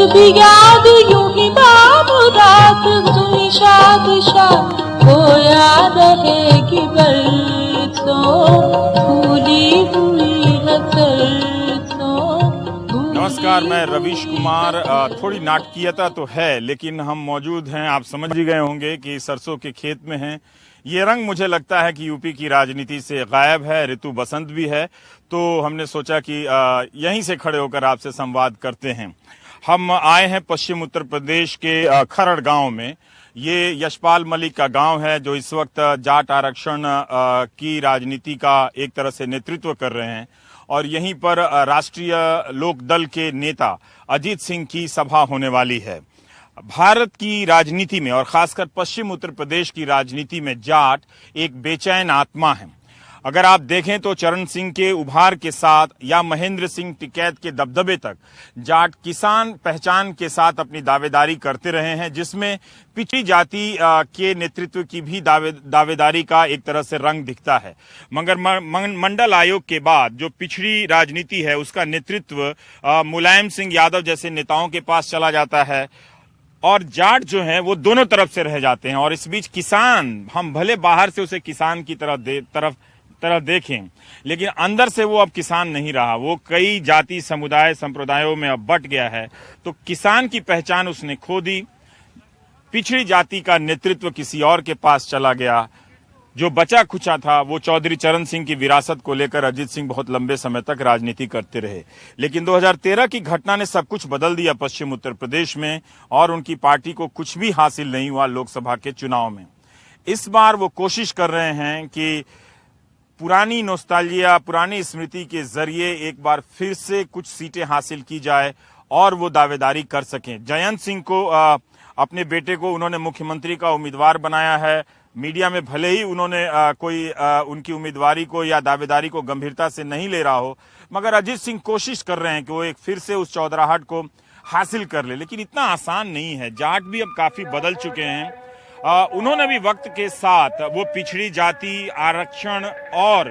भी याद यूं ही बाब रात सुनी शाद वो याद रहेगी बरसों भूली हुई है सरसों। नमस्कार, मैं रवीश कुमार। थोड़ी नाटकीयता तो है, लेकिन हम मौजूद हैं, आप समझ ही गए होंगे कि सरसों के खेत में हैं। ये रंग मुझे लगता है कि यूपी की राजनीति से गायब है, ऋतु बसंत भी है, तो हमने सोचा कि यहीं से खड़े होकर आपसे संवाद करते हैं। हम आए हैं पश्चिम उत्तर प्रदेश के खरड़ गांव में। ये यशपाल मलिक का गांव है, जो इस वक्त जाट आरक्षण की राजनीति का एक तरह से नेतृत्व कर रहे हैं, और यहीं पर राष्ट्रीय लोक दल के नेता अजीत सिंह की सभा होने वाली है। भारत की राजनीति में और खासकर पश्चिम उत्तर प्रदेश की राजनीति में जाट एक बेचैन आत्मा है। अगर आप देखें तो चरण सिंह के उभार के साथ या महेंद्र सिंह टिकैत के दबदबे तक जाट किसान पहचान के साथ अपनी दावेदारी करते रहे हैं, जिसमें पिछड़ी जाति के नेतृत्व की भी दावेदारी का एक तरह से रंग दिखता है। मगर मंडल आयोग के बाद जो पिछड़ी राजनीति है, उसका नेतृत्व मुलायम सिंह यादव जैसे नेताओं के पास चला जाता है, और जाट जो है वो दोनों तरफ से रह जाते हैं। और इस बीच किसान, हम भले बाहर से उसे किसान की तरफ देखें, लेकिन अंदर से वो अब किसान नहीं रहा। वो कई जाति समुदाय संप्रदायों में अब बट गया है। तो किसान की पहचान उसने खो दी, पिछड़ी जाति का नेतृत्व किसी और के पास चला गया। जो बचा खुचा था वो चौधरी चरण सिंह की विरासत को लेकर अजीत सिंह बहुत लंबे समय तक राजनीति करते रहे। लेकिन 2013 की घटना ने सब कुछ बदल दिया पश्चिम उत्तर प्रदेश में, और उनकी पार्टी को कुछ भी हासिल नहीं हुआ लोकसभा के चुनाव में। इस बार वो कोशिश कर रहे हैं कि पुरानी नोस्टाल्जिया, पुरानी स्मृति के जरिए एक बार फिर से कुछ सीटें हासिल की जाए और वो दावेदारी कर सकें। जयंत सिंह को अपने बेटे को उन्होंने मुख्यमंत्री का उम्मीदवार बनाया है। मीडिया में भले ही उन्होंने उनकी उम्मीदवारी को या दावेदारी को गंभीरता से नहीं ले रहा हो, मगर अजीत सिंह कोशिश कर रहे हैं कि वो एक फिर से उस चौधराहट को हासिल कर ले। लेकिन इतना आसान नहीं है। जाट भी अब काफी बदल चुके हैं। उन्होंने भी वक्त के साथ वो पिछड़ी जाति, आरक्षण और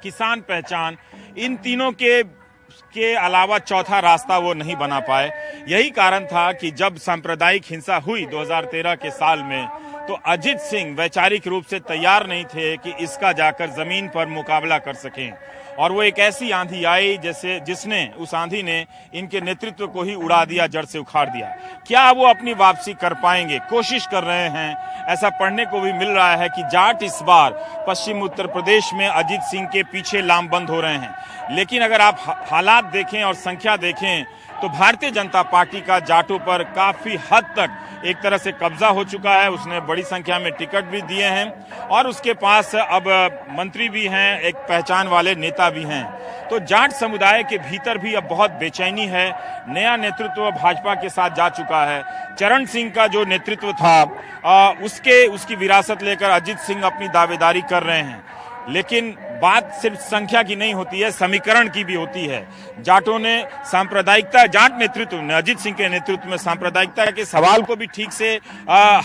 किसान पहचान, इन तीनों के अलावा चौथा रास्ता वो नहीं बना पाए। यही कारण था कि जब सांप्रदायिक हिंसा हुई 2013 के साल में, तो अजीत सिंह वैचारिक रूप से तैयार नहीं थे कि इसका जाकर जमीन पर मुकाबला कर सकें। और वो एक ऐसी आंधी आई जिसने उस आंधी ने इनके नेतृत्व को ही उड़ा दिया, जड़ से उखाड़ दिया। क्या वो अपनी वापसी कर पाएंगे? कोशिश कर रहे हैं। ऐसा पढ़ने को भी मिल रहा है कि जाट इस बार पश्चिम उत्तर प्रदेश में अजीत सिंह के पीछे लामबंद हो रहे हैं। लेकिन अगर आप हालात देखें और संख्या देखें तो भारतीय जनता पार्टी का जाटों पर काफी हद तक एक तरह से कब्जा हो चुका है। उसने बड़ी संख्या में टिकट भी दिए हैं और उसके पास अब मंत्री भी हैं, एक पहचान वाले नेता भी हैं। तो जाट समुदाय के भीतर भी अब बहुत बेचैनी है। नया नेतृत्व भाजपा के साथ जा चुका है। चरण सिंह का जो नेतृत्व था उसकी विरासत लेकर अजीत सिंह अपनी दावेदारी कर रहे हैं। लेकिन बात सिर्फ संख्या की नहीं होती है, समीकरण की भी होती है। जाटों ने सांप्रदायिकता, जाट नेतृत्व ने अजीत सिंह के नेतृत्व में सांप्रदायिकता के सवाल को भी ठीक से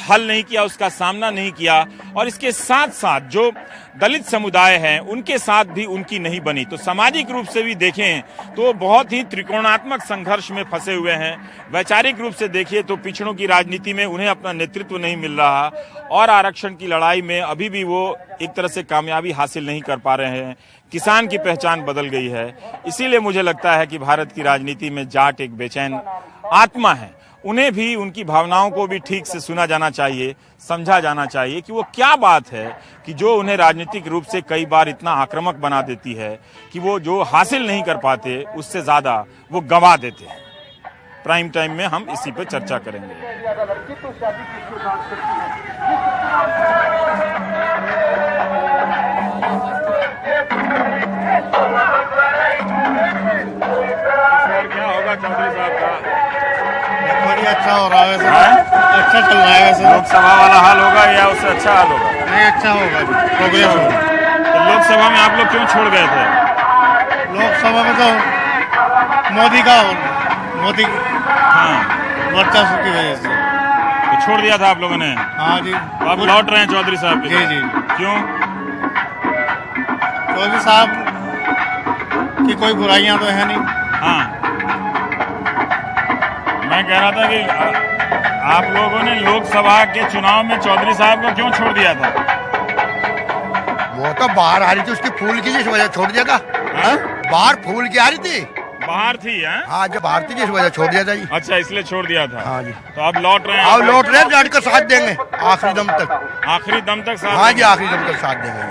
हल नहीं किया, उसका सामना नहीं किया। और इसके साथ साथ जो दलित समुदाय है उनके साथ भी उनकी नहीं बनी। तो सामाजिक रूप से भी देखें तो बहुत ही त्रिकोणात्मक संघर्ष में फंसे हुए हैं। वैचारिक रूप से देखिए तो पिछड़ों की राजनीति में उन्हें अपना नेतृत्व नहीं मिल रहा, और आरक्षण की लड़ाई में अभी भी वो एक तरह से कामयाबी हासिल नहीं कर पा रहे हैं। किसान की पहचान बदल गई है। इसीलिए मुझे लगता है कि भारत की राजनीति में जाट एक बेचैन आत्मा है। उन्हें भी, उनकी भावनाओं को भी ठीक से सुना जाना चाहिए, समझा जाना चाहिए कि वो क्या बात है कि जो उन्हें राजनीतिक रूप से कई बार इतना आक्रामक बना देती है कि वो जो हासिल नहीं कर पाते उससे ज्यादा वो गंवा देते हैं। प्राइम टाइम में हम इसी पर चर्चा करेंगे। क्या होगा चौधरी साहब का? बड़ी अच्छा हो रहा है वैसे। अच्छा चल रहा है वैसे। लोकसभा वाला हाल होगा या उससे अच्छा हाल होगा? नहीं, अच्छा होगा जी, प्रोग्रेस होगा। तो लोकसभा में आप लोग क्यों छोड़ गए थे? लोकसभा में तो मोदी वर्चस्व की वजह से तो छोड़ दिया था आप लोगों ने। हाँ जी। तो आप लौट रहे हैं चौधरी साहब के? जी जी। क्यों? चौधरी साहब की कोई बुराइयां तो है नहीं। हाँ, मैं कह रहा था कि आप लोगों ने लोकसभा के चुनाव में चौधरी साहब को क्यों छोड़ दिया था? वो तो बाहर आ रही थी, उसकी फूल की, इस वजह छोड़ दिया था। हाँ? बाहर फूल की आ रही थी। बाहर थी है? हाँ, जब बाहर थी इस वजह छोड़ दिया था जी। अच्छा, इसलिए छोड़ दिया था। हाँ जी। तो अब लौट रहे हैं? अब लौट रहे हैं, जाट का साथ देंगे आखिरी दम तक। आखिरी दम तक साथ? हाँ जी, आखिरी दम तक साथ देंगे।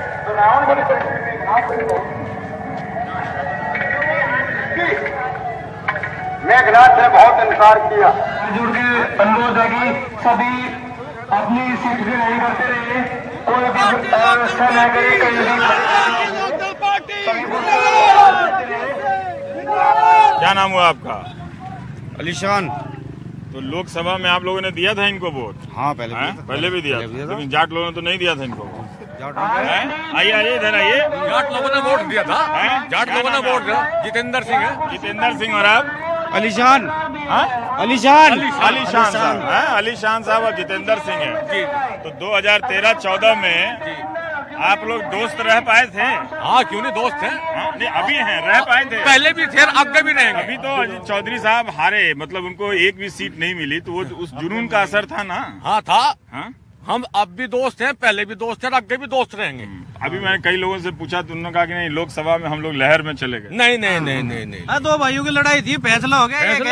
मेघनाथ ने बहुत इंकार किया। जुड़ के अनुरोध है कि सभी अपनी सीट से नहीं करते रहिए, कोई भी व्यवस्था न करे, क्या नाम हुआ आपका? अलीशान। तो लोकसभा में आप लोगों ने दिया था इनको वोट? हाँ, पहले भी दिया था, लेकिन जाट लोगों ने तो नहीं दिया था इनको। हैं? आइए आइए इधर आइए। जाट लोगों ने वोट दिया था। जाट लोगों ने वोट दिया। जितेंद्र सिंह है। जितेंद्र सिंह। और आप? अलीशान। हाँ? अलीशान अलीशान साहब हैं? अलीशान साहब और जितेंद्र सिंह है जी। तो 2013-14 में आप लोग दोस्त रह पाए थे? हाँ, क्यों नहीं, दोस्त हैं। हाँ? नहीं, अभी हैं, रह पाए थे? पहले भी थे, आगे भी रहेंगे। अभी तो चौधरी साहब हारे, मतलब उनको एक भी सीट नहीं मिली, तो वो उस जुनून का असर था ना? हाँ था। हाँ? हम अब भी दोस्त हैं, पहले भी दोस्त हैं, आगे भी दोस्त रहेंगे। अभी मैंने कई लोगों से पूछा तो उन्होंने कहा कि नहीं, लोकसभा में हम लोग लहर में चले गए। नहीं नहीं नहीं नहीं नहीं। दो भाइयों की लड़ाई थी, फैसला हो गया। दो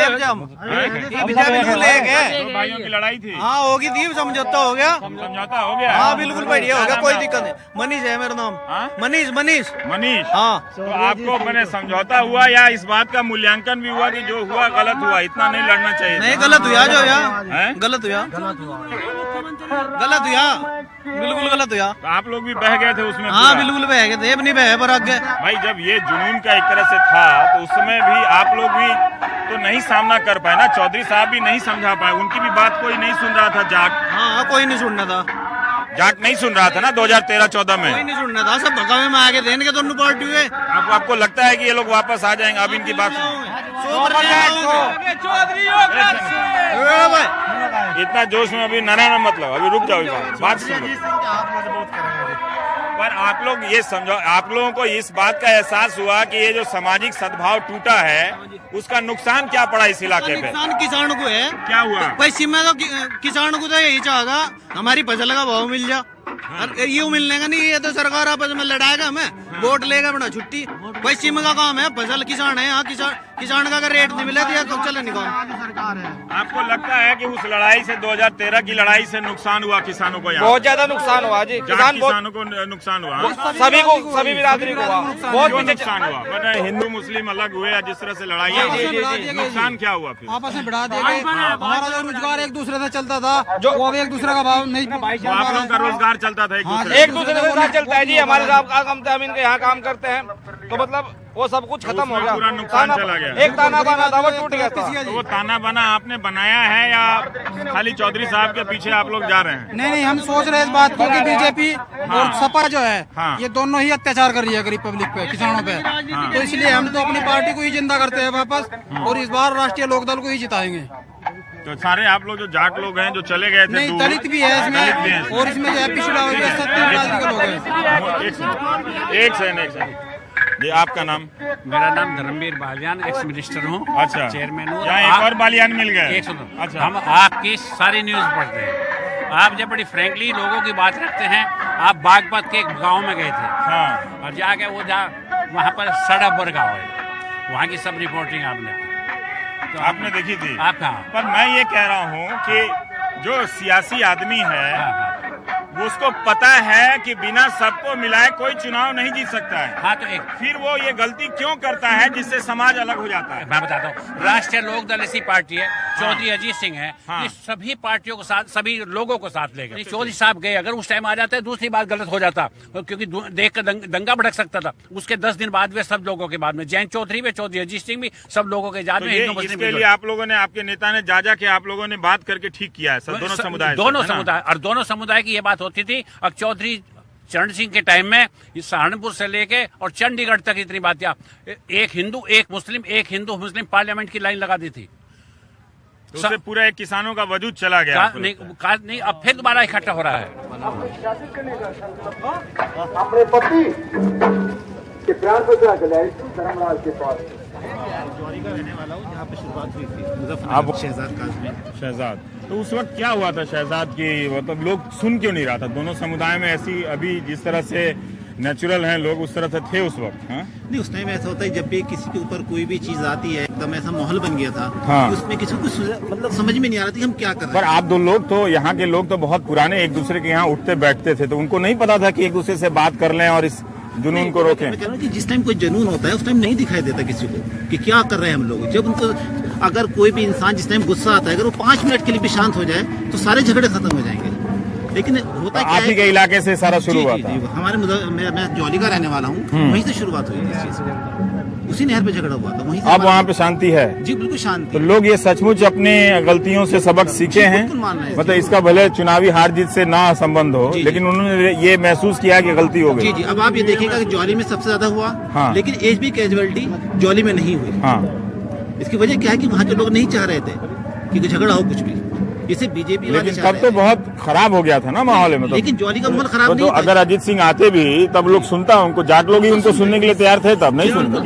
भाइयों की लड़ाई थी। हाँ, होगी थी, समझौता हो गया। समझौता हो गया? हाँ, बिल्कुल बढ़िया हो गया, कोई दिक्कत नहीं। मनीष है मेरा नाम। हाँ? मनीष। मनीष। हाँ। तो आपको मैंने समझौता हुआ या इस बात का मूल्यांकन भी हुआ कि जो हुआ गलत हुआ, इतना नहीं लड़ना चाहिए? नहीं, गलत हुआ जो हैं? यार, गलत हुआ, बिल्कुल गलत हुआ। तो आप लोग भी बह गए थे उसमें? हाँ, बिल्कुल बह गए थे, अब नहीं बहे पर आगे। भाई, जब ये जुनून का एक तरह से था तो उस समय भी आप लोग भी तो नहीं सामना कर पाए ना? चौधरी साहब भी नहीं समझा पाए, उनकी भी बात कोई नहीं सुन रहा था। हाँ, कोई नहीं सुनना था। जाट नहीं सुन रहा था ना 2013-14 में? कोई नहीं सुनना था, सब भगावे में आगे थे इनके दोनों पार्टी हुए। आपको लगता है कि ये लोग वापस आ जाएंगे? अब इनकी बात इतना जोश में अभी नारायण मतलब, अभी रुक जाओ, बात सुनो। पर आप लोग ये समझो, आप लोगों को इस बात का एहसास हुआ कि ये जो सामाजिक सद्भाव टूटा है, उसका नुकसान क्या पड़ा इस इलाके पे? नुकसान किसान को है। क्या हुआ? पश्चिम में तो किसान को तो यही चाहेगा हमारी फसल का भाव मिल जा। ये मिलने का नहीं, ये तो सरकार आपस में लड़ाएगा, हमें वोट लेगा अपना छुट्टी। पश्चिम का काम है, फसल किसान है। यहाँ किसान का अगर रेट नहीं मिले तो चले नहीं काम। आपको लगता है कि उस लड़ाई से 2013 की लड़ाई से नुकसान हुआ किसानों को? यहाँ बहुत ज्यादा नुकसान हुआ जी। किसानों को नुकसान हुआ? सभी को, सभी बिरादरी को हुआ। बहुत नुकसान हुआ। वरना हिंदू मुस्लिम अलग हुए या जिस तरह से लड़ाई, नुकसान क्या हुआ फिर? आपस में बढ़ा दिया गया। हमारा जो रोजगार एक दूसरे से चलता था, जो वो एक दूसरे का भाव नहीं। आप लोगों का रोजगार चलता था एक दूसरे के साथ चलता है जी। हमारे साथ का काम था, हम इनके यहाँ काम करते हैं, तो मतलब वो सब कुछ खत्म हो गया। पूरा नुकसान चला गया। एक ताना बाना था, वो टूट गया था। तो वो ताना बाना आपने बनाया है या खाली चौधरी साहब के पीछे आप लोग जा रहे हैं? नहीं, हम सोच रहे हैं इस बात को कि बीजेपी और सपा जो है, हाँ। ये दोनों ही अत्याचार कर रही है गरीब पब्लिक पे, किसानों पे। तो इसलिए हम तो अपनी पार्टी को ही जिंदा करते हैं वापस, और इस बार राष्ट्रीय लोकदल को ही जिताएंगे। तो सारे आप लोग जो जाट लोग हैं जो चले गए थे? नहीं, दलित भी है इसमें, और इसमें जो है पिछड़ा हो गया, 70 जाति के लोग हैं। एक सेकंड जी, आपका नाम? मेरा नाम धर्मवीर बालियान, एक्स मिनिस्टर हूँ। अच्छा, चेयरमैन हूँ। यहाँ एक और बालियान मिल गए? एक सुनो, अच्छा, हम आपकी सारी न्यूज पढ़ते हैं। आप जब बड़ी फ्रैंकली लोगों की बात रखते हैं। आप बागपत के एक गाँव में गए थे। हाँ। और जाके वहाँ पर सड़ाबर गाँव है, वहाँ की सब रिपोर्टिंग आपने की। तो आपने देखी थी? आप कहाँ? पर मैं ये कह रहा हूँ कि जो सियासी आदमी है वो उसको पता है कि बिना सबको मिलाए कोई चुनाव नहीं जीत सकता है। हाँ, तो एक फिर वो ये गलती क्यों करता है जिससे समाज अलग हो जाता है? मैं बताता हूँ। राष्ट्रीय लोकदल ऐसी पार्टी है, चौधरी अजीत सिंह है, हाँ। ये सभी पार्टियों को साथ, सभी लोगों को साथ लेकर चौधरी साहब गए। अगर उस टाइम आ जाते दूसरी बात गलत हो जाता, क्योंकि देख कर दंगा भड़क सकता था। उसके 10 दिन बाद वे सब लोगों के बाद में जयंत चौधरी भी, चौधरी अजीत सिंह भी, सब लोगों के जात में हिंदू मुस्लिम। इसके लिए आप लोगों ने, आपके नेता ने जा के आप लोगों ने बात करके ठीक किया है सर? दोनों समुदाय और दोनों समुदाय की ये बात होती थी। अब चौधरी चरण सिंह के टाइम में सहारनपुर से लेके और चंडीगढ़ तक इतनी बात, एक हिंदू एक मुस्लिम पार्लियामेंट की लाइन लगा दी थी। तो उससे पूरा एक किसानों का वजूद चला गया। नहीं, अब फिर दोबारा इकट्ठा हो रहा है। अपने पति कि प्राण बचा चले धर्मराज के पास। रहने वाला हूँ जहाँ पे शुरुआत हुई थी आप शहजाद काज में। शहजाद, तो उस वक्त क्या हुआ था शहजाद की, मतलब लोग सुन क्यों नहीं रहा था? दोनों समुदाय में ऐसी अभी जिस तरह से नेचुरल हैं लोग उस तरह से थे उस वक्त? हाँ नहीं, उस टाइम ऐसा होता है जब भी किसी के ऊपर कोई भी चीज आती है एकदम ऐसा माहौल बन गया था। हाँ। कि उसमें किसी को मतलब समझ में नहीं आ रहा था कि हम क्या कर रहे पर आप दो लोग तो यहाँ के लोग तो बहुत पुराने एक दूसरे के यहाँ उठते बैठते थे, तो उनको नहीं पता था कि एक दूसरे से बात कर लें और इस जुनून को रोकें? मैं कह रहा हूँ कि जिस टाइम कोई जुनून होता है उस टाइम नहीं दिखाई देता किसी को कि क्या कर रहे हैं हम लोग। जब उनको अगर कोई भी इंसान जिस टाइम गुस्सा आता है अगर वो 5 मिनट के लिए भी शांत हो जाए तो सारे झगड़े खत्म हो जाएंगे। लेकिन होता क्या आप ही के इलाके से सारा शुरू हुआ था? हमारे मैं जौली का रहने वाला हूँ, वहीं से शुरुआत हुई इस चीज की। उसी नहर पे झगड़ा हुआ था वहीं से। अब वहाँ पे शांति है? जी बिल्कुल शांति। तो लोग ये सचमुच अपनी गलतियों से सबक सीखे हैं? बिल्कुल मान रहे हैं। मतलब इसका भले चुनावी हार जीत से ना संबंध हो, लेकिन उन्होंने ये महसूस किया कि गलती हो गई। जी जी। अब आप ये देखिएगा कि जौली में सबसे ज्यादा हुआ। हाँ। लेकिन एज बी कैजुअलिटी जौली में नहीं हुई। हाँ। इसकी वजह क्या है कि वहाँ के लोग नहीं चाह रहे थे कि झगड़ा हो कुछ भी। इसे बीजेपी लेकिन तब तो बहुत खराब हो गया था ना माहौल में। लेकिन जौली का माहौल खराब तो नहीं था। अगर अजय सिंह आते भी तब लोग सुनता, उनको जाट लोग ही उनको सुनने के लिए तैयार थे, तब नहीं सुनते।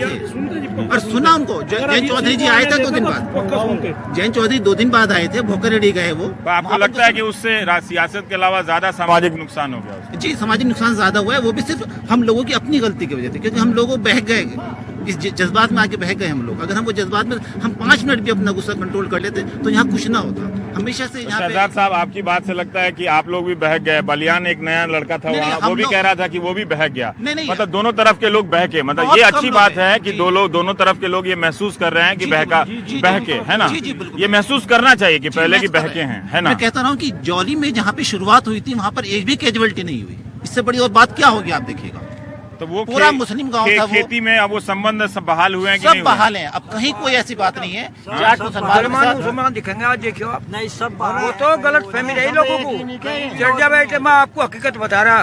और सुना उनको। जैन चौधरी जी आए थे 2 दिन बाद। जैन चौधरी 2 दिन बाद आए थे, भोकरेडी गए वो। तो आपको लगता है कि उससे सियासत के अलावा ज्यादा सामाजिक नुकसान हो गया उससे? जी सामाजिक नुकसान ज्यादा हुआ है, वो भी सिर्फ हम लोगों की अपनी गलती की वजह से, क्योंकि हम लोग बह गए इस जज्बात में आके बह गए हम लोग। अगर हम वो जज्बात में हम 5 मिनट भी अपना गुस्सा कंट्रोल कर लेते तो यहाँ कुछ ना होता। हमेशा से यहाँ शहजाद साहब, आपकी बात से लगता है कि आप लोग भी बहक गए। बलियान एक नया लड़का था वहाँ, वो भी कह रहा था कि वो भी बहक गया। मतलब दोनों तरफ के लोग बहके, मतलब ये अच्छी बात है कि दोनों तरफ के लोग ये महसूस कर रहे हैं कि बहके, है ना? ये महसूस करना चाहिए कि पहले की बहके हैं, है ना? मैं कहता रहा हूँ कि जौली में जहाँ पे शुरुआत हुई थी वहाँ पर एक भी कैजुअलिटी नहीं हुई। इससे बड़ी और बात क्या होगी आप देखिएगा। तो वो पूरा मुस्लिम गांव था वो। खेती में अब वो संबंध सब बहाल हुए हैं कि सब नहीं? बहाल हैं, अब कहीं कोई ऐसी बात नहीं है। मुसलमान दिखेंगे आज देखियो आप। नहीं सब वो तो गलत फहमी रही लोगों को। चर्चा बैठे मैं आपको हकीकत बता रहा।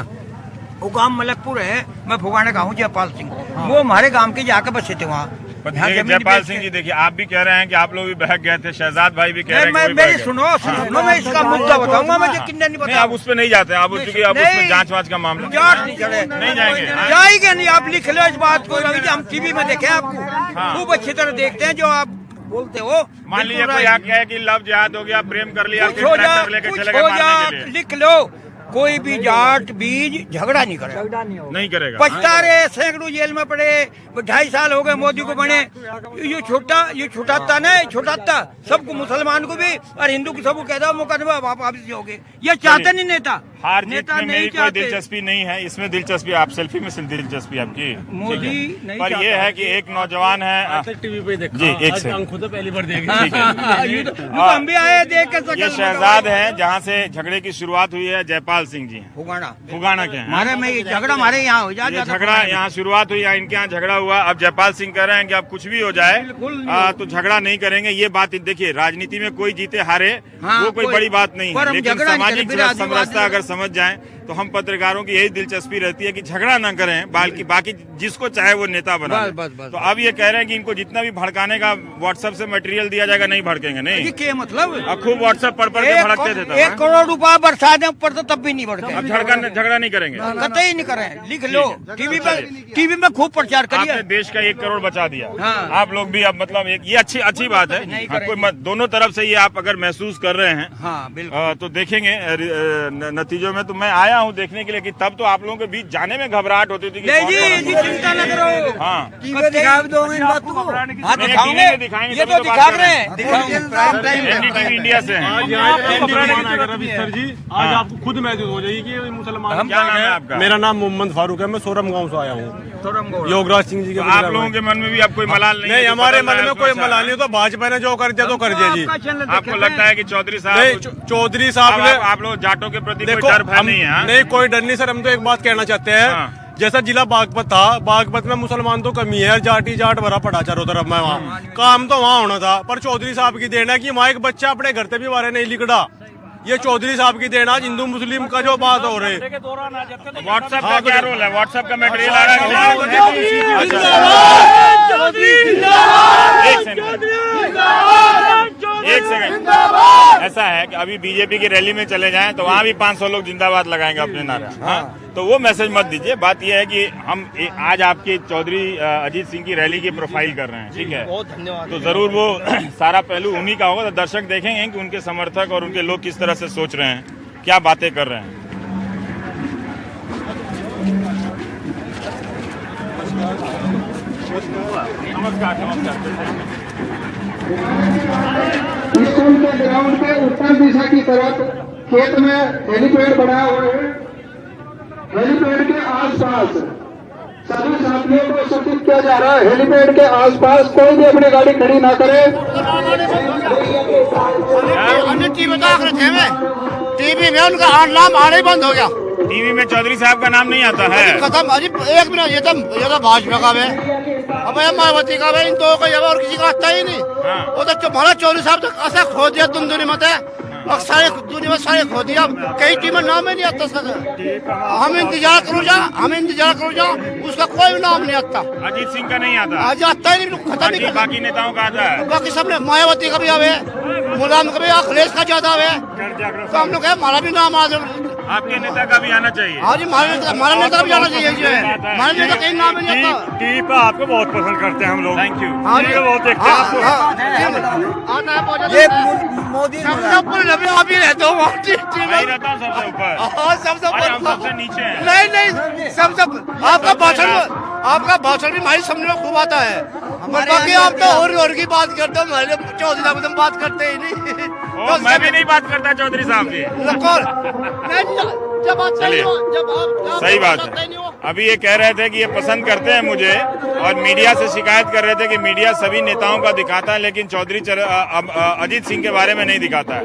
वो गांव मलकपुर है, मैं फुगाने का हूँ जयपाल सिंह। वो हमारे गांव के जाकर बसे थे वहाँ। जयपाल सिंह जी देखिए, आप भी कह रहे हैं कि आप लोग भी बहक गए थे, शहजाद भाई भी कह रहे हैं। मेरी सुनो मैं इसका मुद्दा बताऊंगा। मुझे किन्ने नहीं पता। आप उस पे नहीं जाते, आप चूंकि आप उसमें जांच वाच का मामला नहीं जाएंगे। जाएंगे नहीं, आप लिख लो इस बात को। हम टीवी में देखे आपको खूब अच्छी तरह देखते हैं जो आप बोलते हो। मान लीजिए कोई आप कहे कि लव जिहाद हो गया, प्रेम कर लिया, कुछ हो जा लिख लो। कोई भी जाट बीज झगड़ा नहीं करेगा, नहीं करेगा। पछता रहे, सैकड़ों जेल में पड़े, 2.5 साल हो गए मोदी को बने। ये छुटाता नहीं, छुटाता सबको, मुसलमान को भी और हिंदू को सबको कहता मुकदमा वापस हो गए। ये चाहते नहीं नेता। हार जीत में मेरी कोई दिलचस्पी नहीं है, इसमें दिलचस्पी आप सेल्फी में दिलचस्पी आपकी मोदी नहीं। पर ये है कि एक नौजवान है टीवी पे देखा जी, एक से खुद पहली बार देखे। हम भी आए देख के। ये शहजाद है जहाँ से झगड़े की शुरुआत हुई है, जयपाल सिंह जी हैं। फुगाना के हैं। हमारे में ये झगड़ा हमारे यहाँ हो जाए। झगड़ा यहाँ शुरुआत हुई, इनके यहाँ झगड़ा हुआ। अब जयपाल सिंह कह रहे हैं कि अब कुछ भी हो जाए तो झगड़ा नहीं करेंगे। ये बात देखिए, राजनीति में कोई जीते हारे वो कोई बड़ी बात नहीं है, लेकिन सामाजिक समरसता अगर समझ जाएं तो हम पत्रकारों की यही दिलचस्पी रहती है कि झगड़ा न करें, बल्कि बाकी जिसको चाहे वो नेता बना। तो अब ये कह रहे हैं कि इनको जितना भी भड़काने का व्हाट्सएप से मटेरियल दिया जाएगा नहीं भड़केंगे। नहीं क्या मतलब? खूब व्हाट्सएप पढ़ के भड़कते थे। 1 करोड़ रुपया बरसा दें ऊपर तो तब भी नहीं भड़के। अब झगड़ा नहीं करेंगे, कतई नहीं करें। लिख लो, टीवी में खूब प्रचार करिए। आपने देश का 1 करोड़ बचा दिया। हाँ। आप लोग भी अब मतलब ये अच्छी बात है। कोई दोनों तरफ से ये आप अगर महसूस कर रहे हैं, हाँ, बिल्कुल। तो देखेंगे नतीजों में। तो मैं आया हूँ देखने के लिए कि तब तो आप लोगों के बीच जाने में घबराहट होती थी। नहीं जी, चिंता न करो। हाँ, दिखा दो इन बात को। हाँ, दिखाएंगे। ये तो दिखा रहे हैं। एनडीटीवी इंडिया से हैं। सर जी, आज आपको खुद महसूस हो जाएगी कि मुसलमान। क्या नाम है आपका? मेरा नाम मोहम्मद फारूक है, मैं सोरम गांव से आया हूँ, योगराज सिंह जी के। आप लोगों के मन में भी अब कोई मलाल नहीं? हमारे मन में कोई मलाल नहीं। तो भाजपा ने जो कर दिया तो कर दिया जी। आपको लगता है कि चौधरी साहब ने आप लोग जाटों के प्रति कोई डर भय नहीं है? नहीं, कोई डर नहीं सर। हम तो एक बात कहना चाहते हैं, जैसा जिला बागपत था, बागपत में मुसलमान तो कमी है, जाट भरा पड़ा चारों तरफ में। वहाँ काम तो वहाँ होना था, पर चौधरी साहब की देन है कि वहाँ एक बच्चा अपने घर से भी बारे नहीं लिखड़ा। ये चौधरी साहब की देन आज हिंदू मुस्लिम का जो बात हो रही है। व्हाट्सएप का क्या रोल है? व्हाट्सएप का मटेरियल आ रहा है। एक सेकंड, ऐसा है है कि अभी बीजेपी की रैली में चले जाएं तो वहाँ भी 500 लोग जिंदाबाद लगाएंगे अपने नारे। हाँ, तो वो मैसेज मत दीजिए। बात यह है कि हम आज आपके चौधरी अजीत सिंह की रैली की प्रोफाइल कर रहे हैं, ठीक है, बहुत धन्यवाद। तो जरूर वो सारा पहलू उन्हीं का होगा, तो दर्शक देखेंगे कि उनके समर्थक और उनके लोग किस तरह से सोच रहे हैं, क्या बातें कर रहे हैं। नमस्कार नमस्कार। स्कूल के ग्राउंड के उत्तर दिशा की तरफ खेत में हेलीपैड बनाया हुआ है। हेलीपैड के आसपास सभी साथियों को सूचित किया जा रहा है, हेलीपैड के आसपास कोई भी अपनी गाड़ी खड़ी ना करे। टीवी में उनका नाम आना ही बंद हो गया। टीवी में चौधरी साहब का नाम नहीं आता है। खत्म। अजी एक मिनट, ये तो भाजपा का है, अब ये मायावती का है, इन दो का जब और किसी का आता ही नहीं। वो तो हमारा चौधरी साहब तो ऐसा खो दिया दुनिया मत है, और सारे दुनिया में सारे खो दिया। कई टीमें नाम ही नहीं आता सर। हम इंतजार करो जा, उसका कोई नाम नहीं आता। अजीत सिंह का नहीं आता, आज आता ही नहीं, खत्म नहीं। बाकी नेताओं का आता है, बाकी सबने मायावती का भी आवे, मुलायम का भी, अखिलेश का ज्यादा आवे, तो हम लोग हमारा भी नाम आ जाए। आपके नेता का भी आना चाहिए। हाँ जी, हमारा नेता भी आना चाहिए। हमारा नेता कहीं नाम नहीं आता। टीवी पर आपको बहुत पसंद करते हैं हम लोग। Thank you. हाँ जी, बहुत देखते हैं आपको। मोदी सबसे ऊपर आप ही रहते हो मैं रहता हूँ सबसे ऊपर। सबसे अरे हम ऊपर सबसे नीचे हैं। नहीं सबसे आपका भाषण भी हमारी समझ में खूब आता है। बाकी आप तो और की बात करते हो, हमारे चौधरी साहब तो बात करते ही नहीं। ओ, मैं भी नहीं बात करता चौधरी साहब की। चलिए, सही बात है। अभी ये कह रहे थे कि ये पसंद करते हैं मुझे, और मीडिया से शिकायत कर रहे थे कि मीडिया सभी नेताओं का दिखाता है लेकिन चौधरी अजीत सिंह के बारे में नहीं दिखाता है।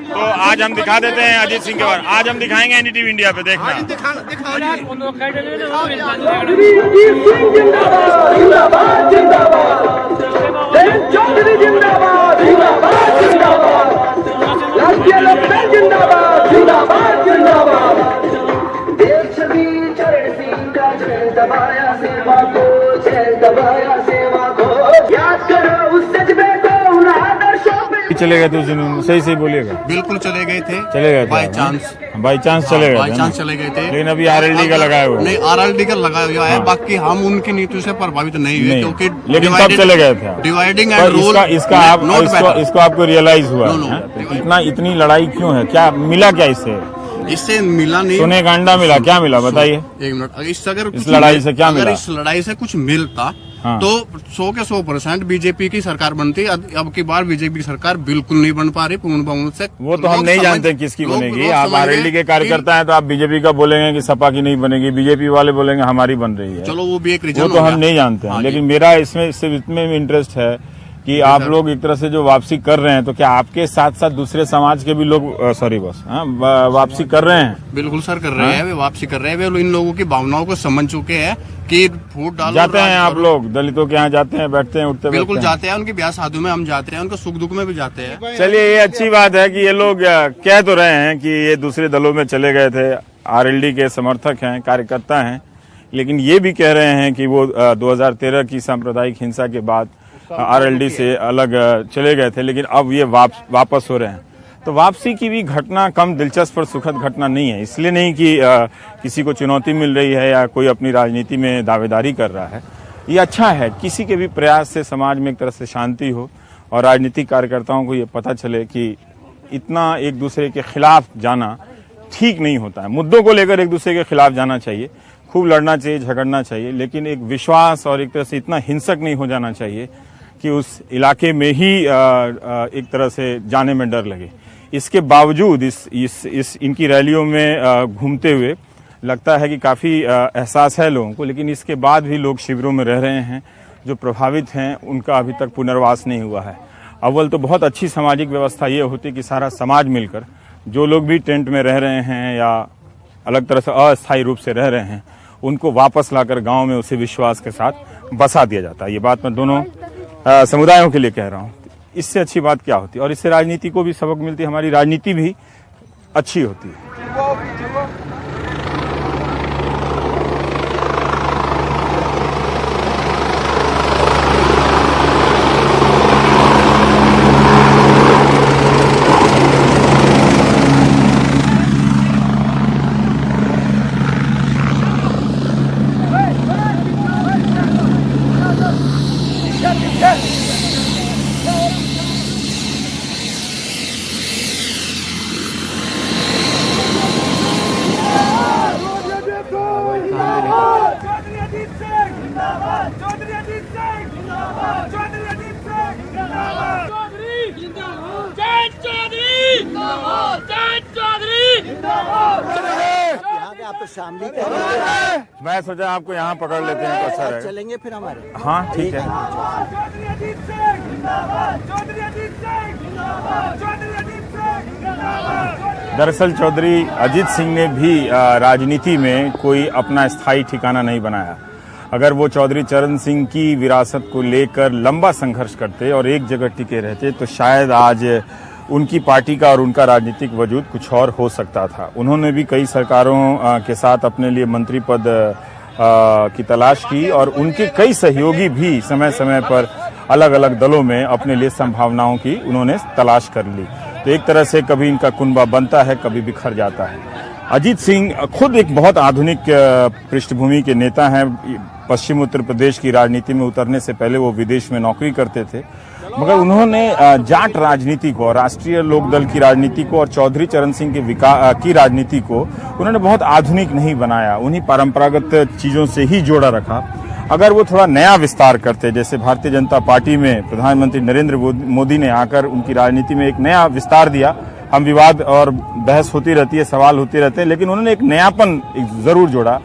तो आज हम दिखा देते हैं अजीत सिंह के बारे में। आज हम दिखाएंगे एनडीटीवी इंडिया पे, देखना। चले गए थे उस दिन, सही बोलिएगा। बिल्कुल चले गए थे, चले गए थे बाई चांस चले गए थे। लेकिन अभी आरएलडी का लगाया हुआ है। नहीं, आरएलडी का लगाया हुआ है। बाकी हम उनकी नीति से प्रभावित नहीं हुए, क्योंकि लेकिन तब चले गए थे डिवाइडिंग एंड रूल। इसको आपको रियलाइज हुआ इतनी लड़ाई क्यों है, क्या मिला, क्या इससे मिला नहीं, सोने का अंडा मिला, क्या मिला बताइए। एक मिनट, इस लड़ाई से क्या मिला? इस लड़ाई से कुछ मिलता तो 100% बीजेपी की सरकार बनती। अब की बार बीजेपी की सरकार बिल्कुल नहीं बन पा रही पूर्ण बहुमत से। वो तो हम नहीं जानते किसकी बनेगी। आप आरएलडी के कार्यकर्ता हैं तो आप बीजेपी का बोलेंगे कि सपा की नहीं बनेगी, बीजेपी वाले बोलेंगे हमारी बन रही है। चलो वो भी एक रीजन, वो तो हम नहीं जानते हैं। लेकिन मेरा इसमें इंटरेस्ट है कि आप लोग एक तरह से जो वापसी कर रहे हैं, तो क्या आपके साथ साथ दूसरे समाज के भी लोग वापसी कर रहे हैं? बिल्कुल सर, कर रहे हैं, वे वापसी कर रहे हैं। वे इन लोगों की भावनाओं को समझ चुके हैं कि फूट डालो। जाते हैं आप लोग दलितों के यहाँ, जाते हैं, बैठते हैं, उठते, बिल्कुल जाते हैं। उनकी ब्याह शादी में हम जाते हैं, उनके सुख दुख में भी जाते हैं। चलिए, ये अच्छी बात है कि ये लोग कह तो रहे हैं कि ये दूसरे दलों में चले गए थे, आरएलडी के समर्थक हैं, कार्यकर्ता हैं, लेकिन ये भी कह रहे हैं कि वो 2013 की सांप्रदायिक हिंसा के बाद आरएलडी से अलग चले गए थे, लेकिन अब ये वापस हो रहे हैं। तो वापसी की भी घटना कम दिलचस्प और सुखद घटना नहीं है। इसलिए नहीं कि किसी को चुनौती मिल रही है या कोई अपनी राजनीति में दावेदारी कर रहा है। ये अच्छा है, किसी के भी प्रयास से समाज में एक तरह से शांति हो और राजनीतिक कार्यकर्ताओं को ये पता चले कि इतना एक दूसरे के खिलाफ जाना ठीक नहीं होता है। मुद्दों को लेकर एक दूसरे के खिलाफ जाना चाहिए, खूब लड़ना चाहिए, झगड़ना चाहिए, लेकिन एक विश्वास और एक तरह से इतना हिंसक नहीं हो जाना चाहिए कि उस इलाके में ही एक तरह से जाने में डर लगे। इसके बावजूद इनकी रैलियों में घूमते हुए लगता है कि काफ़ी एहसास है लोगों को, लेकिन इसके बाद भी लोग शिविरों में रह रहे हैं। जो प्रभावित हैं उनका अभी तक पुनर्वास नहीं हुआ है। अव्वल तो बहुत अच्छी सामाजिक व्यवस्था ये होती कि सारा समाज मिलकर, जो लोग भी टेंट में रह रहे हैं या अलग तरह से अस्थायी रूप से रह रहे हैं, उनको वापस लाकर गाँव में उसी विश्वास के साथ बसा दिया जाता है। ये बात मैं दोनों समुदायों के लिए कह रहा हूँ। इससे अच्छी बात क्या होती है, और इससे राजनीति को भी सबक मिलती है, हमारी राजनीति भी अच्छी होती है। मैं सोचा आपको यहाँ पकड़ लेते हैं, कैसा रहेगा? चलेंगे फिर हमारे। हाँ ठीक है। दरअसल चौधरी अजीत सिंह ने भी राजनीति में कोई अपना स्थायी ठिकाना नहीं बनाया। अगर वो चौधरी चरण सिंह की विरासत को लेकर लंबा संघर्ष करते और एक जगह टिके रहते तो शायद आज उनकी पार्टी का और उनका राजनीतिक वजूद कुछ और हो सकता था। उन्होंने भी कई सरकारों के साथ अपने लिए मंत्री पद की तलाश की और उनके कई सहयोगी भी समय समय पर अलग अलग दलों में अपने लिए संभावनाओं की उन्होंने तलाश कर ली। तो एक तरह से कभी इनका कुनबा बनता है, कभी बिखर जाता है। अजीत सिंह खुद एक बहुत आधुनिक पृष्ठभूमि के नेता हैं। पश्चिम उत्तर प्रदेश की राजनीति में उतरने से पहले वो विदेश में नौकरी करते थे, मगर उन्होंने जाट राजनीति को, राष्ट्रीय लोकदल की राजनीति को और चौधरी चरण सिंह की राजनीति को उन्होंने बहुत आधुनिक नहीं बनाया, उन्हीं परंपरागत चीजों से ही जोड़ा रखा। अगर वो थोड़ा नया विस्तार करते, जैसे भारतीय जनता पार्टी में प्रधानमंत्री नरेंद्र मोदी ने आकर उनकी राजनीति में एक नया विस्तार दिया। हम विवाद और बहस होती रहती है, सवाल होते रहते हैं, लेकिन उन्होंने एक नयापन जरूर जोड़ा।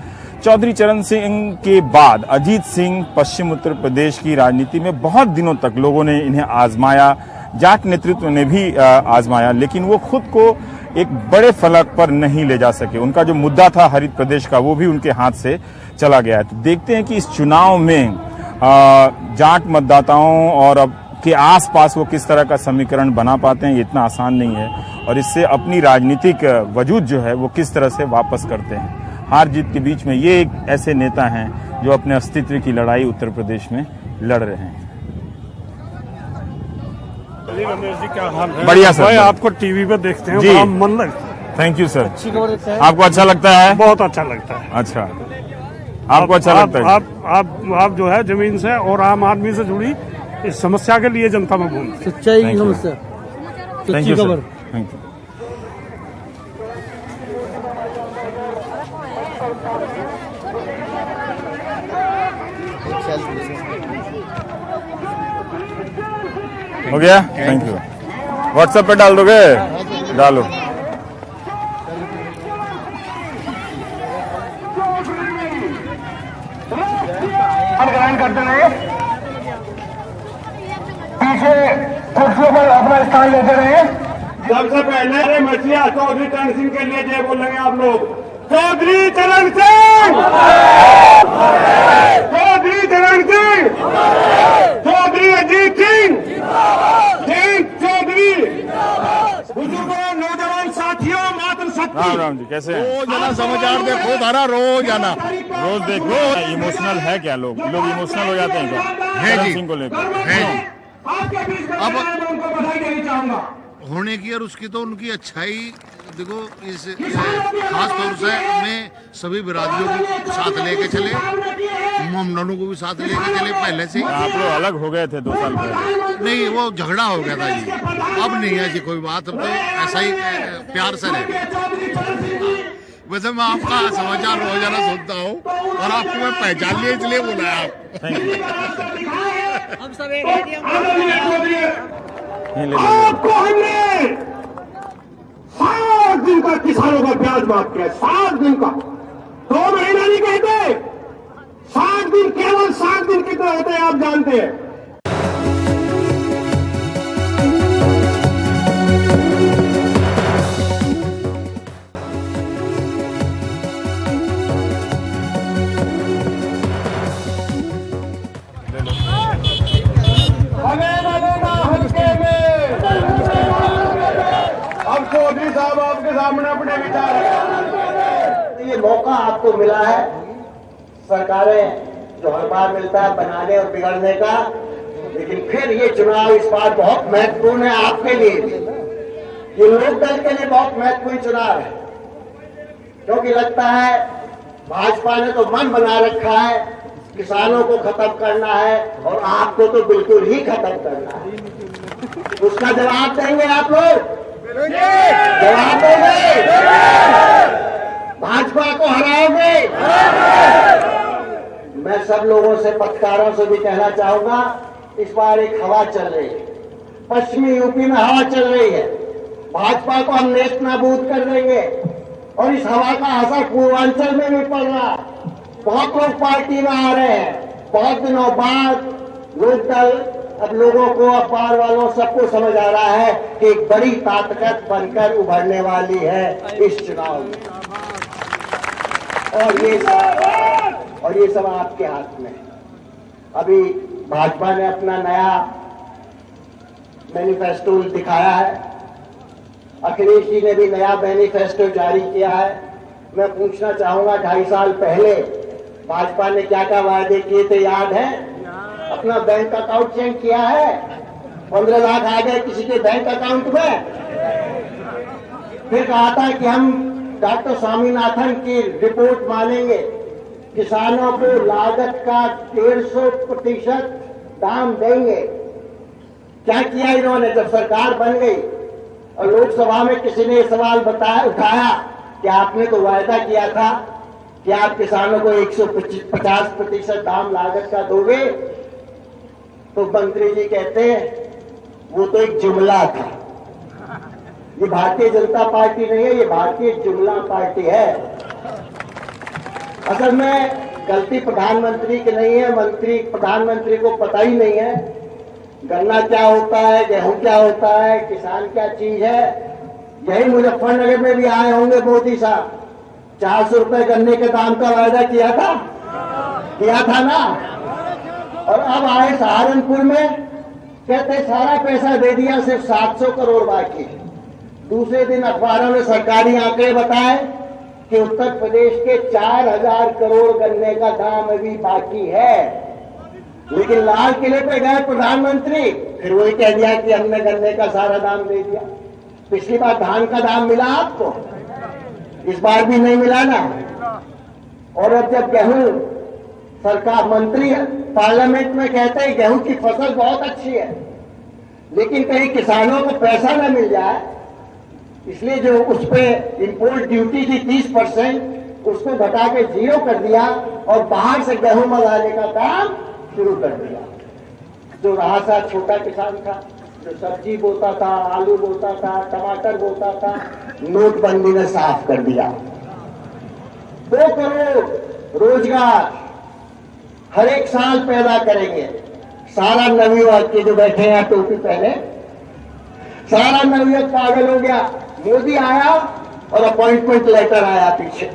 चौधरी चरण सिंह के बाद अजीत सिंह पश्चिम उत्तर प्रदेश की राजनीति में बहुत दिनों तक लोगों ने इन्हें आजमाया, जाट नेतृत्व ने भी आजमाया, लेकिन वो खुद को एक बड़े फलक पर नहीं ले जा सके। उनका जो मुद्दा था हरित प्रदेश का, वो भी उनके हाथ से चला गया है। तो देखते हैं कि इस चुनाव में जाट मतदाताओं और अब के आसपास वो किस तरह का समीकरण बना पाते हैं। ये इतना आसान नहीं है और इससे अपनी राजनीतिक वजूद जो है वो किस तरह से वापस करते हैं। हार जीत के बीच में ये एक ऐसे नेता हैं जो अपने अस्तित्व की लड़ाई उत्तर प्रदेश में लड़ रहे हैं। रमेश जी क्या हाल है? बढ़िया सर, आपको टीवी पे देखते हैं, बड़ा मन लगता है। Thank you sir. आपको अच्छा लगता है? बहुत अच्छा लगता है। अच्छा, आपको अच्छा लगता है? आप जो है जमीन से और आम आदमी से जुड़ी इस समस्या के लिए जनता में घूमते। सच्चाई की समस्या, सच्ची खबर। Thank you. हो गया? Thank you. व्हाट्सएप पे डाल दोगे? डालो। ग्रहण करते रहे, पीछे कुर्सियों पर अपना स्थान लेते रहे। सबसे पहले मछलिया चौधरी चरण सिंह के लिए जय बोलेंगे आप लोग। चौधरी चरण सिंह, चौधरी चरण सिंह, चौधरी अजीत सिंह, चौधरी। बुजुर्गों, नौजवान साथियों, मातृ शक्ति। राम राम जी, कैसे हैं? रोजाना समाचार देखो धारा, रोजाना रोज देखो। इमोशनल है क्या? लोग इमोशनल हो जाते हैं क्या चरण सिंह को लेकर? अब उनको बधाई देनी चाहूंगा होने की और उसकी तो उनकी अच्छाई देखो। इस खास तौर से मैं सभी बिरादरियों को साथ लेके चले, मोमडनों को भी साथ लेके चले। पहले से आप लोग अलग हो गए थे 2 साल पहले। नहीं, वो झगड़ा हो गया था जी, अब नहीं है जी कोई बात। अब तो ऐसा ही प्यार से रहे। वैसे मैं आपका समाचार रोजाना सुनता हूँ और आपको मैं पहचान लिया, इसलिए बोला है हम सब एक आपको हमने 7 दिन का किसानों का ब्याज माफ किया। 7 दिन का, 2 महीना नहीं कहते, 7 दिन, केवल 7 दिन कितना होते हैं आप जानते हैं। अब चौधरी साहब आपके सामने अपने विचार। ये मौका आपको मिला है, सरकारें जो हर बार मिलता है बनाने और बिगड़ने का, लेकिन फिर ये चुनाव इस बार बहुत महत्वपूर्ण है आपके लिए भी। ये लोकदल के लिए बहुत महत्वपूर्ण चुनाव है, क्योंकि लगता है भाजपा ने तो मन बना रखा है किसानों को खत्म करना है और आपको तो बिल्कुल ही खत्म करना है। उसका जवाब देंगे आप लोग? जवाब देंगे? भाजपा को हराओगे? मैं सब लोगों से, पत्रकारों से भी कहना चाहूंगा, इस बार एक हवा चल रही है, पश्चिमी यूपी में हवा चल रही है। भाजपा को हम नेस्त नाबूद कर देंगे और इस हवा का असर पूर्वांचल में भी पड़ रहा है। बहुत लोग पार्टी में आ रहे हैं। बहुत दिनों बाद लोकदल अब लोगों को, अखबार वालों सबको समझ आ रहा है कि एक बड़ी ताकत बनकर उभरने वाली है इस चुनाव में, और ये सब आपके हाथ में है। अभी भाजपा ने अपना नया मैनिफेस्टो दिखाया है, अखिलेश जी ने भी नया मैनिफेस्टो जारी किया है। मैं पूछना चाहूंगा, 2.5 साल पहले भाजपा ने क्या क्या वायदे किए थे, याद है? अपना बैंक अकाउंट चेंज किया है, 15 लाख आ गए किसी के बैंक अकाउंट में। फिर कहा था कि हम डॉक्टर स्वामीनाथन की रिपोर्ट मानेंगे, किसानों को लागत का 150% दाम देंगे। क्या किया इन्होंने? जब सरकार बन गई और लोकसभा में किसी ने सवाल उठाया कि आपने तो वायदा किया था कि आप किसानों को 150% दाम लागत का दोगे, तो मंत्री जी कहते हैं वो तो एक जुमला था। ये भारतीय जनता पार्टी नहीं है, ये भारतीय जुमला पार्टी है। असल में गलती प्रधानमंत्री की नहीं है, प्रधानमंत्री को पता ही नहीं है गन्ना क्या होता है, गेहूं क्या होता है, किसान क्या चीज है। यही मुजफ्फरनगर में भी आए होंगे मोदी साहब, 400 रुपए गन्ने के दाम का वायदा किया था ना। और अब आए सहारनपुर में, कहते सारा पैसा दे दिया, सिर्फ 700 करोड़ बाकी। दूसरे दिन अखबारों में सरकारी आंकड़े बताए कि उत्तर प्रदेश के 4000 करोड़ गन्ने का दाम अभी बाकी है। लेकिन लाल किले पे गए प्रधानमंत्री, फिर वही कह दिया कि हमने गन्ने का सारा दाम दे दिया। पिछली बार धान का दाम मिला आपको, इस बार भी नहीं मिला ना। और अब जब गेहूं, सरकार मंत्री पार्लियामेंट में कहते हैं गेहूं की फसल बहुत अच्छी है, लेकिन कहीं किसानों को पैसा न मिल जाए, इसलिए जो उस पे इंपोर्ट ड्यूटी थी 30%, उसको घटा के 0 कर दिया और बाहर से गेहूं मंगाने का काम शुरू कर दिया। जो रहा सा छोटा किसान था, जो सब्जी बोता था, आलू बोता था, टमाटर बोता था, नोटबंदी ने साफ कर दिया। 2 करोड़ रोजगार हर एक साल पैदा करेंगे। सारा नवयुवक के जो बैठे हैं टोपी पहने, सारा नवयुवक पागल हो गया। मोदी आया और अपॉइंटमेंट लेटर आया पीछे।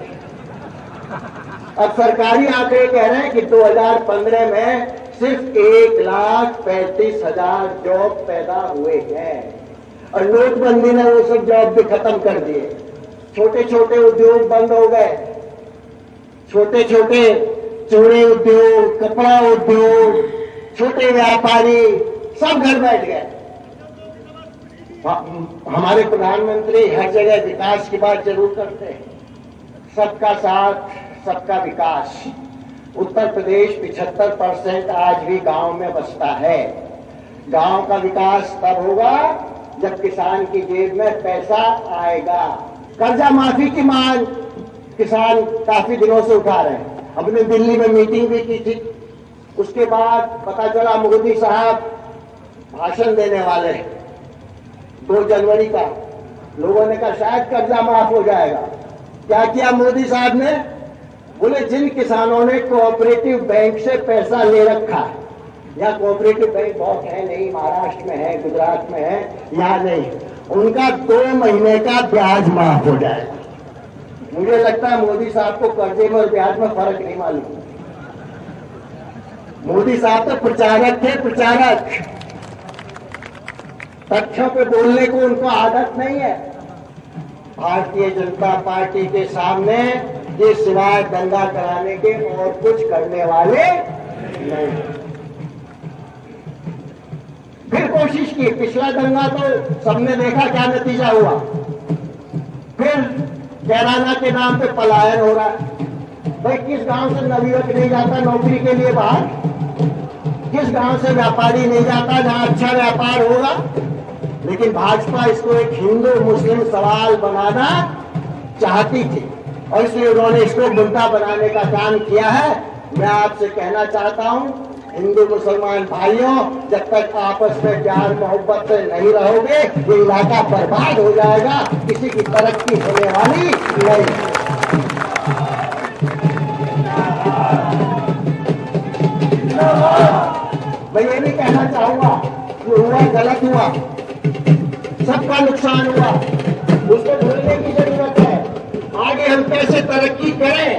अब सरकारी आंकड़े कह रहे हैं कि 2015 में सिर्फ 1,35,000 जॉब पैदा हुए हैं और नोटबंदी ने वो सब जॉब भी खत्म कर दिए। छोटे छोटे उद्योग बंद हो गए, छोटे छोटे चूड़ी उद्योग, कपड़ा उद्योग, छोटे व्यापारी सब घर बैठ गए। हमारे प्रधानमंत्री हर जगह विकास की बात जरूर करते हैं, सबका साथ सबका विकास। उत्तर प्रदेश 75% आज भी गांव में बसता है। गांव का विकास तब होगा जब किसान की जेब में पैसा आएगा। कर्जा माफी की मांग किसान काफी दिनों से उठा रहे हैं। हमने दिल्ली में मीटिंग भी की थी, उसके बाद पता चला मोदी साहब भाषण देने वाले हैं 2 जनवरी का। लोगों ने कहा शायद कर्जा माफ हो जाएगा। क्या किया मोदी साहब ने? बोले जिन किसानों ने कोऑपरेटिव बैंक से पैसा ले रखा है, या कोऑपरेटिव बैंक बहुत है नहीं, महाराष्ट्र में है, गुजरात में है, यहाँ नहीं, उनका 2 महीने का ब्याज माफ हो जाएगा। मुझे लगता है मोदी साहब को कर्जे में और ब्याज में फर्क नहीं मालूम। मोदी साहब तो प्रचारक थे, प्रचारक। तथ्यों पे बोलने को उनको आदत नहीं है। भारतीय जनता पार्टी के सामने ये सिवाय दंगा कराने के और कुछ करने वाले नहीं। फिर कोशिश की, पिछला दंगा तो सबने देखा क्या नतीजा हुआ। फिर कैराना के नाम पे पलायन हो रहा है। भाई किस गांव से नवयुवक नहीं जाता नौकरी के लिए बाहर, किस गांव से व्यापारी नहीं जाता जहां अच्छा व्यापार होगा। लेकिन भाजपा इसको एक हिंदू मुस्लिम सवाल बनाना चाहती थी और इसलिए उन्होंने इसको मुद्दा बनाने का काम किया है। मैं आपसे कहना चाहता हूं, हिंदू मुसलमान भाइयों, जब तक आपस में प्यार मोहब्बत से नहीं रहोगे ये इलाका बर्बाद हो जाएगा, किसी की तरक्की होने वाली नहीं। मैं ये नहीं कहना चाहूंगा कि हुआ गलत हुआ, सबका नुकसान हुआ, उसको भूलने की जरूरत है। आगे हम कैसे तरक्की करें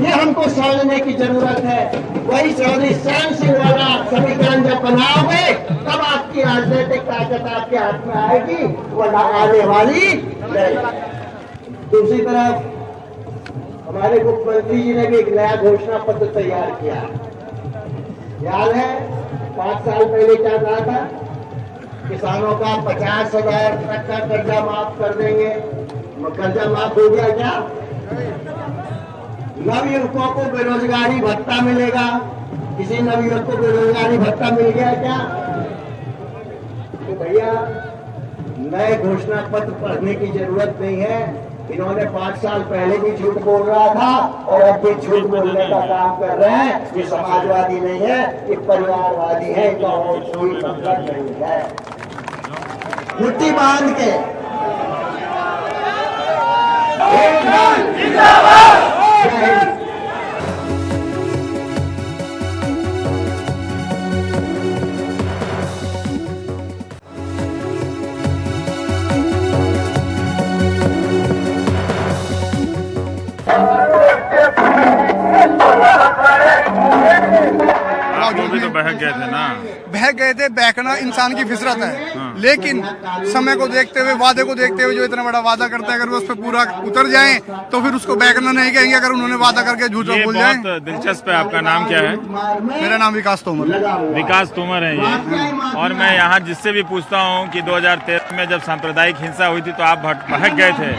ये हमको समझने की जरूरत है। वही चौधरी श्याम सिंह वाला समीकरण जब बनाओगे तब आपकी राजनीतिक ताकत आपके हाथ में आएगी, वरना आने वाली नहीं। दूसरी तरफ हमारे मुख्यमंत्री जी ने भी एक नया घोषणा पत्र तैयार किया। याद है 5 साल पहले क्या कहा था, किसानों का 50,000 तक का कर्जा माफ कर देंगे। कर्जा माफ हो गया क्या? नवयुवकों को बेरोजगारी भत्ता मिलेगा। किसी नवयुवक को बेरोजगारी भत्ता मिल गया क्या? तो भैया नए घोषणा पत्र पढ़ने की जरूरत नहीं है। इन्होंने 5 साल पहले भी झूठ बोल रहा था और अब भी झूठ बोलने का काम कर रहे हैं। ये समाजवादी नहीं है, ये परिवारवादी है, इनका और कोई मतलब नहीं है। मुट्ठी बांध के वो भी तो बहक गए थे ना। बहक गए थे, बहकना इंसान की फितरत है। लेकिन समय को देखते हुए, वादे को देखते हुए, जो इतना बड़ा वादा करता है अगर वो उस पर पूरा उतर जाएं तो फिर उसको बहकना नहीं कहेंगे। अगर उन्होंने वादा करके झूठ बोल जाए। बहुत दिलचस्प है। आपका नाम क्या है? मेरा नाम विकास तोमर। विकास तोमर है ये। और मैं यहाँ जिससे भी पूछता हूँ कि 2013 में जब सांप्रदायिक हिंसा हुई थी तो आप बहक गए थे,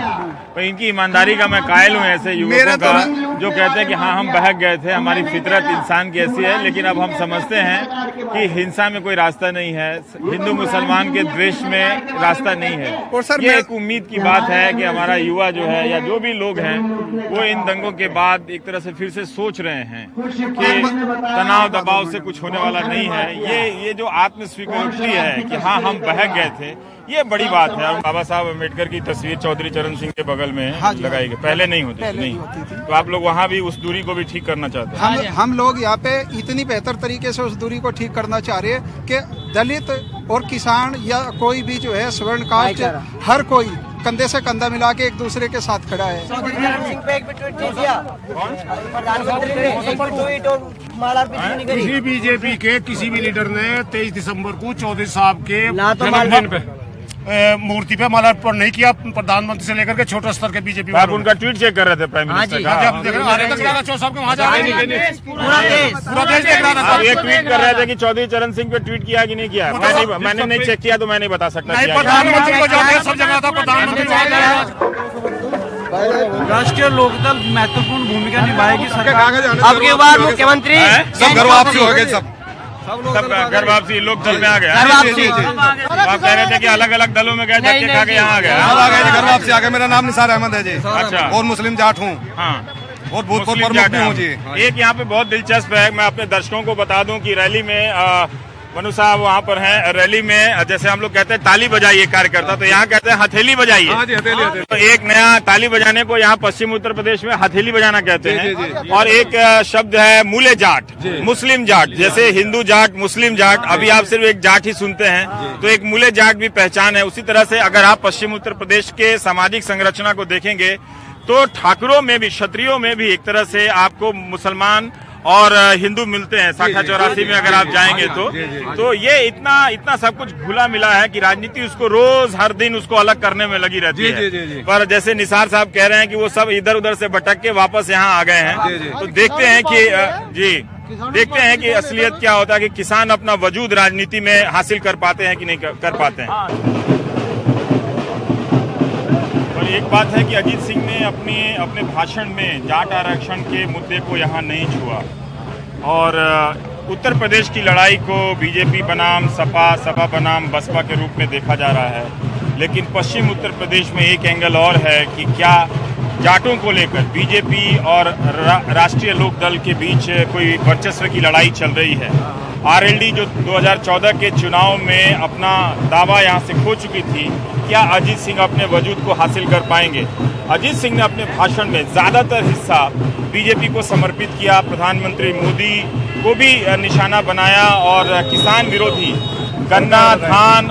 तो इनकी ईमानदारी का मैं कायल हूँ ऐसे युवकों का जो कहते हैं कि हाँ हम बहक गए थे, हमारी फितरत इंसान की ऐसी है। लेकिन अब हम समझते हैं कि हिंसा में कोई रास्ता नहीं है, हिंदू मुसलमान के द्वेष में रास्ता नहीं है। और सर ये एक उम्मीद की बात है कि हमारा युवा जो है या जो भी लोग हैं वो इन दंगों के बाद एक तरह से फिर से सोच रहे हैं कि तनाव दबाव से कुछ होने वाला नहीं है। ये जो आत्मस्वीकृति है कि हाँ हम बहक गए थे, ये बड़ी बात है। और बाबा साहब अम्बेडकर की तस्वीर चौधरी चरण सिंह के बगल में लगाई गई, पहले नहीं होती थी। तो आप लोग वहाँ भी उस दूरी को भी ठीक करना चाहते हैं? हम लोग यहाँ पे इतनी बेहतर तरीके से उस दूरी को ठीक करना चाह रहे हैं कि दलित और किसान या कोई भी जो है स्वर्ण कास्ट, हर कोई कंधे से कंधा मिला के एक दूसरे के साथ खड़ा है। किसी बीजेपी के किसी भी लीडर ने 23 दिसंबर को चौधरी साहब के जन्मदिन पे मूर्ति पे माल्यार्पण नहीं किया। प्रधानमंत्री से लेकर के छोटे स्तर के बीजेपी आप उनका ट्वीट चेक कर रहे थे प्राइम मिनिस्टर का? पूरा देश देख रहा था। आप ये ट्वीट कर रहे थे कि चौधरी चरण सिंह पे ट्वीट किया कि नहीं किया? मैंने नहीं चेक किया तो मैं नहीं बता सकता। प्रधानमंत्री को जो सब जगह था, प्रधानमंत्री राष्ट्रीय लोकदल महत्वपूर्ण भूमिका निभाएगी सरकार। अब की बार मुख्यमंत्री सब घर वापसी हो गए, सब घर वापसी, लोग दल में आ गए। आप कह रहे थे कि अलग अलग दलों में गए, धक्के खा के यहाँ आ गए। आ गए घर वापसी आ गए। मेरा नाम निसार अहमद है जी। अच्छा। और मुस्लिम जाट हूँ। हाँ, और भूतपूर्व प्रमुख भी हूँ जी। एक यहाँ पे बहुत दिलचस्प है, मैं अपने दर्शकों को बता दूं कि रैली में मनु साहब वहाँ पर हैं। रैली में जैसे हम लोग कहते हैं ताली बजाइए कार्यकर्ता, तो यहाँ कहते हैं हथेली बजाइए। तो एक नया ताली बजाने को यहाँ पश्चिम उत्तर प्रदेश में हथेली बजाना कहते हैं। और एक शब्द है मूले जाट, मुस्लिम जाट। जैसे हिंदू जाट, मुस्लिम जाट, अभी आप सिर्फ एक जाट ही सुनते हैं, तो एक मूले जाट भी पहचान है। उसी तरह से अगर आप पश्चिम उत्तर प्रदेश के सामाजिक संरचना को देखेंगे तो ठाकुरों में भी, क्षत्रियों में भी एक तरह से आपको मुसलमान और हिंदू मिलते हैं। शाखा 84 में अगर आप जाएंगे तो ये इतना सब कुछ घुला मिला है कि राजनीति उसको रोज हर दिन उसको अलग करने में लगी रहती है। पर जैसे निसार साहब कह रहे हैं कि वो सब इधर उधर से भटक के वापस यहाँ आ गए हैं, तो देखते हैं कि असलियत क्या होता है, कि किसान अपना वजूद राजनीति में हासिल कर पाते हैं कि नहीं कर पाते हैं। एक बात है कि अजीत सिंह ने अपने भाषण में जाट आरक्षण के मुद्दे को यहाँ नहीं छुआ और उत्तर प्रदेश की लड़ाई को बीजेपी बनाम सपा बनाम बसपा के रूप में देखा जा रहा है। लेकिन पश्चिम उत्तर प्रदेश में एक एंगल और है कि क्या जाटों को लेकर बीजेपी और राष्ट्रीय लोक दल के बीच कोई वर्चस्व की लड़ाई चल रही है। आरएलडी जो 2014 के चुनाव में अपना दावा यहां से खो चुकी थी, क्या अजीत सिंह अपने वजूद को हासिल कर पाएंगे? अजीत सिंह ने अपने भाषण में ज़्यादातर हिस्सा बीजेपी को समर्पित किया, प्रधानमंत्री मोदी को भी निशाना बनाया और किसान विरोधी गन्ना, धान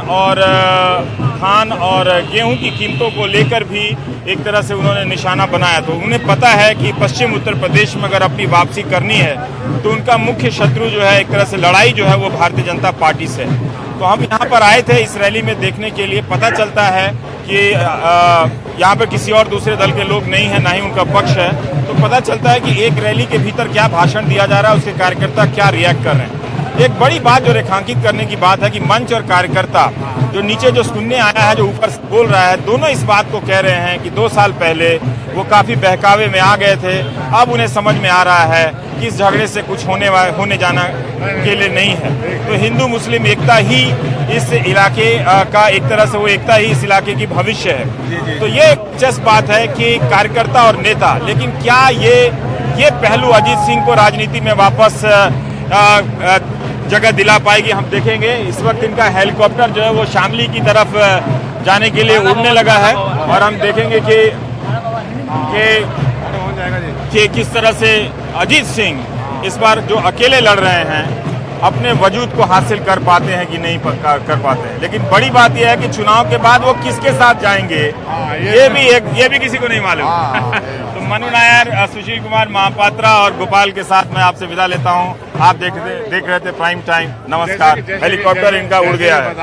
और गेहूं की कीमतों को लेकर भी एक तरह से उन्होंने निशाना बनाया। तो उन्हें पता है कि पश्चिम उत्तर प्रदेश में अगर अपनी वापसी करनी है तो उनका मुख्य शत्रु जो है, एक तरह से लड़ाई जो है वो भारतीय जनता पार्टी से है। तो हम यहाँ पर आए थे इस रैली में देखने के लिए। पता चलता है कि यहाँ पर किसी और दूसरे दल के लोग नहीं है, ना ही उनका पक्ष है। तो पता चलता है कि एक रैली के भीतर क्या भाषण दिया जा रहा है, उसके कार्यकर्ता क्या रिएक्ट कर रहे हैं। एक बड़ी बात जो रेखांकित करने की बात है कि मंच और कार्यकर्ता जो नीचे जो सुनने आया है, जो ऊपर बोल रहा है, दोनों इस बात को कह रहे हैं कि 2 साल पहले वो काफी बहकावे में आ गए थे। अब उन्हें समझ में आ रहा है कि इस झगड़े से कुछ होने जाना के लिए नहीं है। तो हिंदू मुस्लिम एकता ही इस इलाके का एक तरह से वो एकता ही इस इलाके की भविष्य है। तो ये दिलचस्प बात है कि कार्यकर्ता और नेता, लेकिन क्या ये पहलू अजीत सिंह को राजनीति में वापस जगह दिला पाएगी, हम देखेंगे। इस वक्त इनका हेलीकॉप्टर जो है वो शामली की तरफ जाने के लिए उड़ने लगा है और हम देखेंगे कि किस तरह से अजीत सिंह इस बार जो अकेले लड़ रहे हैं अपने वजूद को हासिल कर पाते हैं कि नहीं कर पाते हैं। लेकिन बड़ी बात यह है कि चुनाव के बाद वो किसके साथ जाएंगे ये भी किसी को नहीं मालूम। तो मनु नायर, सुशील कुमार महापात्रा और गोपाल के साथ मैं आपसे विदा लेता हूं। आप देख रहे थे प्राइम टाइम। नमस्कार। हेलीकॉप्टर इनका उड़ गया है।